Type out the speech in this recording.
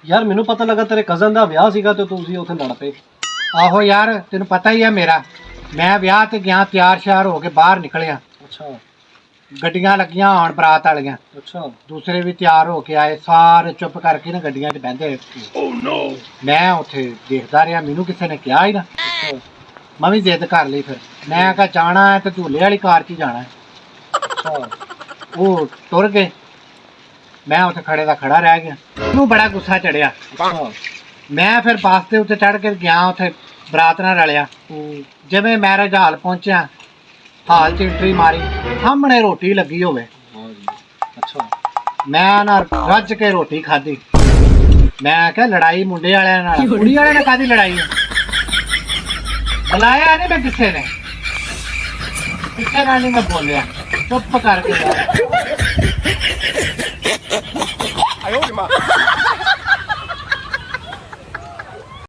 ਯਾਰ ਮੈਨੂੰ ਪਤਾ ਲੱਗਾ ਤੇਰੇ ਕਜ਼ਨ ਦਾ ਵਿਆਹ ਸੀਗਾ ਤੇ ਤੁਸੀਂ ਉੱਥੇ ਲੜ ਪਏ। ਆਹੋ ਯਾਰ ਤੈਨੂੰ ਪਤਾ ਹੀ ਆ ਮੇਰਾ, ਮੈਂ ਵਿਆਹ ਤੇ ਗਿਆ, ਤਿਆਰ ਸ਼ਿਆਰ ਹੋ ਕੇ ਬਾਹਰ ਨਿਕਲਿਆ, ਅੱਛਾ ਗੱਡੀਆਂ ਲੱਗੀਆਂ ਆਉਣ ਬਰਾਤ ਵਾਲੀਆਂ, ਅੱਛਾ ਦੂਸਰੇ ਵੀ ਤਿਆਰ ਹੋ ਕੇ ਆਏ, ਸਾਰੇ ਚੁੱਪ ਕਰਕੇ ਨਾ ਗੱਡੀਆਂ 'ਚ ਬਹਿੰਦੇ। ਮੈਂ ਉੱਥੇ ਦੇਖਦਾ ਰਿਹਾ, ਮੈਨੂੰ ਕਿਸੇ ਨੇ ਕਿਹਾ ਹੀ ਨਾ। ਮੈਂ ਵੀ ਜ਼ਿੱਦ ਕਰ ਲਈ, ਫਿਰ ਮੈਂ ਕਿਹਾ ਜਾਣਾ ਹੈ ਤੇ ਝੂਲੇ ਵਾਲੀ ਕਾਰ 'ਚ ਹੀ ਜਾਣਾ ਹੈ। ਅੱਛਾ ਉਹ ਤੁਰ ਗਏ, ਮੈਂ ਉੱਥੇ ਖੜੇ ਦਾ ਖੜਾ ਰਹਿ ਗਿਆ। ਉਹਨੂੰ ਬੜਾ ਗੁੱਸਾ ਚੜਿਆ। ਅੱਛਾ ਮੈਂ ਫਿਰ ਬੱਸ ਦੇ ਉੱਤੇ ਚੜ੍ਹ ਕੇ ਗਿਆ, ਉੱਥੇ ਬਰਾਤ ਨਾਲ ਰਲਿਆ। ਜਿਵੇਂ ਮੈਰਿਜ ਹਾਲ ਪਹੁੰਚਿਆ, ਹਾਲ 'ਚ ਐਂਟਰੀ ਮਾਰੀ, ਸਾਹਮਣੇ ਰੋਟੀ ਲੱਗੀ ਹੋਵੇ। ਅੱਛਾ ਮੈਂ ਨਾ ਰੱਜ ਕੇ ਰੋਟੀ ਖਾਧੀ। ਮੈਂ ਕਿਹਾ ਲੜਾਈ ਮੁੰਡੇ ਵਾਲਿਆਂ ਨਾਲ, ਕੁੜੀ ਵਾਲਿਆਂ ਨਾਲ ਕਾਹਦੀ ਲੜਾਈ ਹੈ? ਬੁਲਾਇਆ ਨਹੀਂ ਮੈਂ ਕਿਸੇ ਨੇ, ਕਿਸੇ ਨਾਲ ਨਹੀਂ ਮੈਂ ਬੋਲਿਆ, ਚੁੱਪ ਕਰਕੇ